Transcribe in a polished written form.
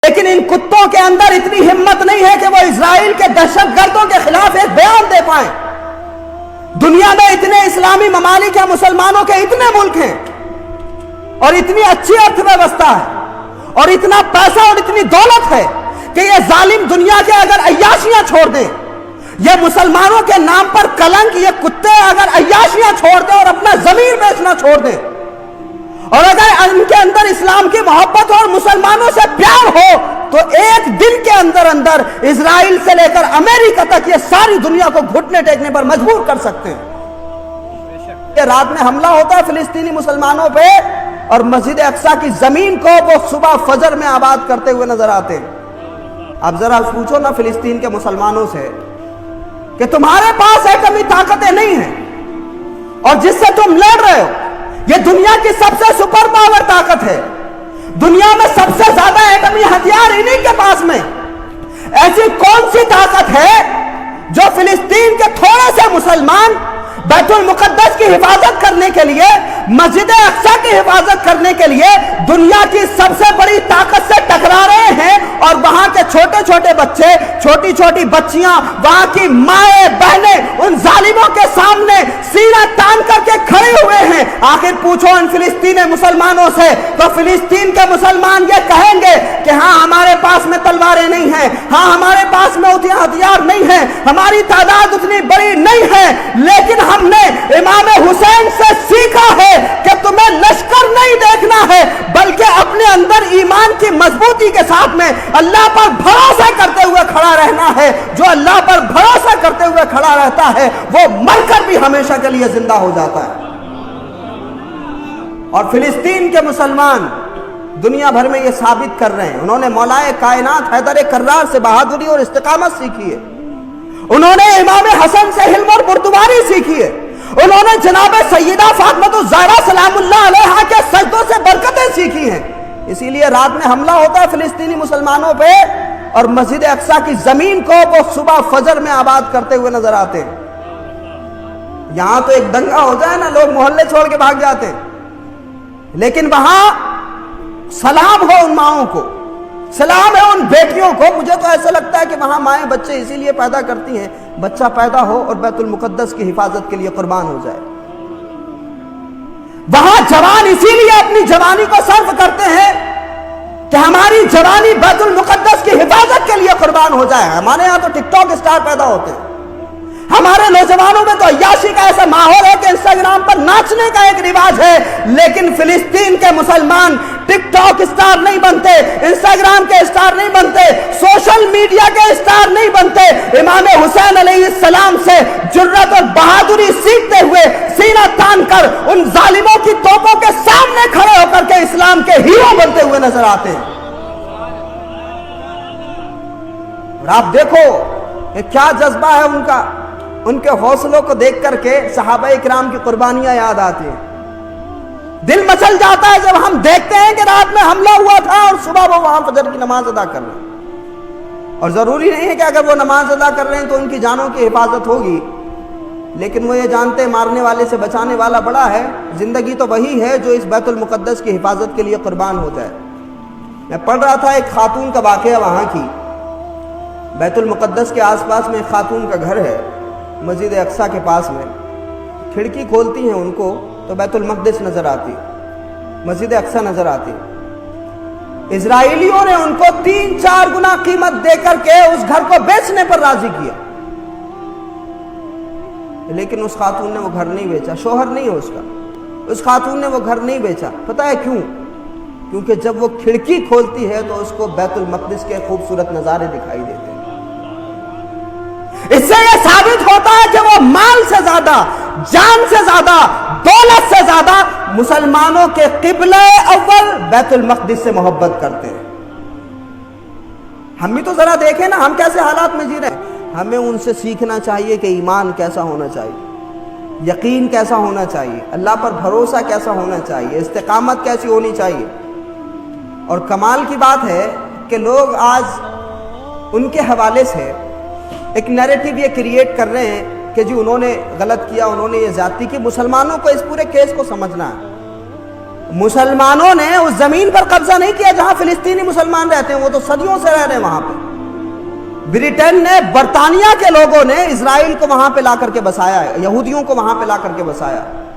لیکن ان کتوں کے اندر اتنی ہمت نہیں ہے کہ وہ اسرائیل کے دہشت گردوں کے خلاف ایک بیان دے پائیں۔ دنیا میں اتنے اسلامی ممالک ہیں، مسلمانوں کے اتنے ملک ہیں، اور اتنی اچھی ارتھ ویوستھا ہے، اور اتنا پیسہ اور اتنی دولت ہے کہ یہ ظالم دنیا کے اگر عیاشیاں چھوڑ دیں، یہ مسلمانوں کے نام پر کلنک، یہ کتے اگر عیاشیاں چھوڑ دیں اور اپنا ضمیر بیچنا چھوڑ دیں، اور اگر ان کے اندر اسلام کی محبت اور مسلمانوں سے پیار ہو، تو ایک دن کے اندر اندر اسرائیل سے لے کر امریکہ تک یہ ساری دنیا کو گھٹنے ٹیکنے پر مجبور کر سکتے ہیں۔ یہ رات میں حملہ ہوتا ہے فلسطینی مسلمانوں پہ، اور مسجد اقصی کی زمین کو وہ صبح فجر میں آباد کرتے ہوئے نظر آتے ہیں۔ اب ذرا پوچھو نا فلسطین کے مسلمانوں سے کہ تمہارے پاس ایٹمی طاقتیں نہیں ہیں، اور جس سے تم لڑ رہے ہو یہ دنیا کی سب سے سپر پاور طاقت ہے، دنیا میں سب سے زیادہ ایٹمی ہتھیار انہی کے پاس میں، ایسی کون سی طاقت ہے جو فلسطین کے تھوڑے سے مسلمان بیت المقدس کی حفاظت کرنے کے لیے، مسجد اقصی کی حفاظت کرنے کے لیے دنیا کی سب سے بڑی طاقت سے ٹکرا رہے ہیں، اور وہاں کے چھوٹے چھوٹے بچے، چھوٹی چھوٹی بچیاں، وہاں کی مائیں بہنیں ان ظالموں کے سامنے سینہ تان کر کے کھڑے ہوئے ہیں۔ آخر پوچھو ان فلسطین مسلمانوں سے، تو فلسطین کے مسلمان یہ کہیں گے کہ ہاں ہمارے پاس میں تلواریں نہیں ہیں، ہاں ہمارے پاس میں ہتھیار نہیں ہیں، ہماری تعداد اتنی بڑی نہیں ہے، لیکن ہم نے امام حسین سے سیکھا ہے کہ تمہیں لشکر نہیں دیکھنا ہے، بلکہ اپنے اندر ایمان کی مضبوطی کے ساتھ میں اللہ پر بھروسہ کرتے ہوئے کھڑا رہنا ہے۔ جو اللہ پر بھروسہ کرتے ہوئے کھڑا رہتا ہے وہ مر کر بھی ہمیشہ کے لیے زندہ ہو جاتا ہے۔ اور فلسطین کے مسلمان دنیا بھر میں یہ ثابت کر رہے ہیں، انہوں نے مولائے کائنات حیدر کرار سے بہادری اور استقامت سیکھی ہے، انہوں نے امام حسن سے حلم اور بردباری سیکھی ہے، انہوں نے جناب سیدہ فاطمہ الزہرا سلام اللہ علیہا کے سجدوں سے برکتیں سیکھی ہیں۔ اسی لیے رات میں حملہ ہوتا ہے فلسطینی مسلمانوں پہ، اور مسجد اقصی کی زمین کو وہ صبح فجر میں آباد کرتے ہوئے نظر آتے ہیں۔ یہاں تو ایک دنگا ہو جائے نا، لوگ محلے چھوڑ کے بھاگ جاتے ہیں، لیکن وہاں سلام ہو ان ماؤں کو، سلام ہے ان بیٹیوں کو۔ مجھے تو ایسا لگتا ہے کہ وہاں مائیں بچے اسی لیے پیدا کرتی ہیں، بچہ پیدا ہو اور بیت المقدس کی حفاظت کے لیے قربان ہو جائے۔ وہاں جوان اسی لیے اپنی جوانی کو صرف کرتے ہیں کہ ہماری جوانی بیت المقدس کی حفاظت کے لیے قربان ہو جائے۔ ہمارے یہاں تو ٹک ٹاک اسٹار پیدا ہوتے ہیں، ہمارے نوجوانوں میں تو عیاشی کا ایسا ماحول ہے کہ انسٹاگرام پر ناچنے کا ایک رواج ہے، لیکن فلسطین کے مسلمان ٹک ٹاک اسٹار نہیں بنتے، انسٹاگرام کے اسٹار نہیں بنتے، سوشل میڈیا کے اسٹار نہیں بنتے۔ امام حسین علیہ السلام سے جرأت اور بہادری سیکھتے ہوئے سینہ تان کر ان ظالموں کی توپوں کے سامنے کھڑے ہو کر کے اسلام کے ہیرو بنتے ہوئے نظر آتے ہیں۔ اور آپ دیکھو کہ کیا جذبہ ہے ان کا، ان کے حوصلوں کو دیکھ کر کے صحابہ اکرام کی قربانیاں یاد آتی ہیں، دل مچل جاتا ہے جب ہم دیکھتے ہیں کہ رات میں حملہ ہوا تھا اور صبح وہ وہاں فجر کی نماز ادا کر رہے ہیں۔ اور ضروری نہیں ہے کہ اگر وہ نماز ادا کر رہے ہیں تو ان کی جانوں کی حفاظت ہوگی، لیکن وہ یہ جانتے ہیں مارنے والے سے بچانے والا بڑا ہے۔ زندگی تو وہی ہے جو اس بیت المقدس کی حفاظت کے لیے قربان ہو جائے۔ میں پڑھ رہا تھا ایک خاتون کا واقعہ، وہاں کی بیت المقدس کے آس پاس میں ایک خاتون کا گھر ہے، مسجد اقصی کے پاس میں، کھڑکی کھولتی ہیں ان کو تو بیت المقدس نظر آتی، مسجد اقصی نظر آتی۔ اسرائیلیوں نے ان کو 3-4 گنا قیمت دے کر کے اس گھر کو بیچنے پر راضی کیا، لیکن اس خاتون نے وہ گھر نہیں بیچا، شوہر نہیں ہے اس کا، اس خاتون نے وہ گھر نہیں بیچا۔ پتہ ہے کیوں؟ کیونکہ جب وہ کھڑکی کھولتی ہے تو اس کو بیت المقدس کے خوبصورت نظارے دکھائی دیتے ہیں۔ اس سے یہ ثابت ہوتا ہے کہ وہ مال سے زیادہ، جان سے زیادہ، دولت سے زیادہ مسلمانوں کے قبلہ اول بیت المقدس سے محبت کرتے ہیں۔ ہم بھی تو ذرا دیکھیں نا ہم کیسے حالات میں جی رہے ہیں۔ ہمیں ان سے سیکھنا چاہیے کہ ایمان کیسا ہونا چاہیے، یقین کیسا ہونا چاہیے، اللہ پر بھروسہ کیسا ہونا چاہیے، استقامت کیسی ہونی چاہیے۔ اور کمال کی بات ہے کہ لوگ آج ان کے حوالے سے ایک نیریٹو یہ کریٹ کر رہے ہیں کہ جی انہوں نے غلط کیا، انہوں نے یہ زیادتی کی۔ مسلمانوں کو اس پورے کیس کو سمجھنا ہے مسلمانوں نے اس زمین پر قبضہ نہیں کیا جہاں فلسطینی مسلمان رہتے ہیں، وہ تو صدیوں سے رہ رہے ہیں وہاں پہ۔ برطانیہ نے، برطانیہ کے لوگوں نے اسرائیل کو وہاں پہ لا کر کے بسایا ہے، یہودیوں کو وہاں پہ لا کر کے بسایا ہے۔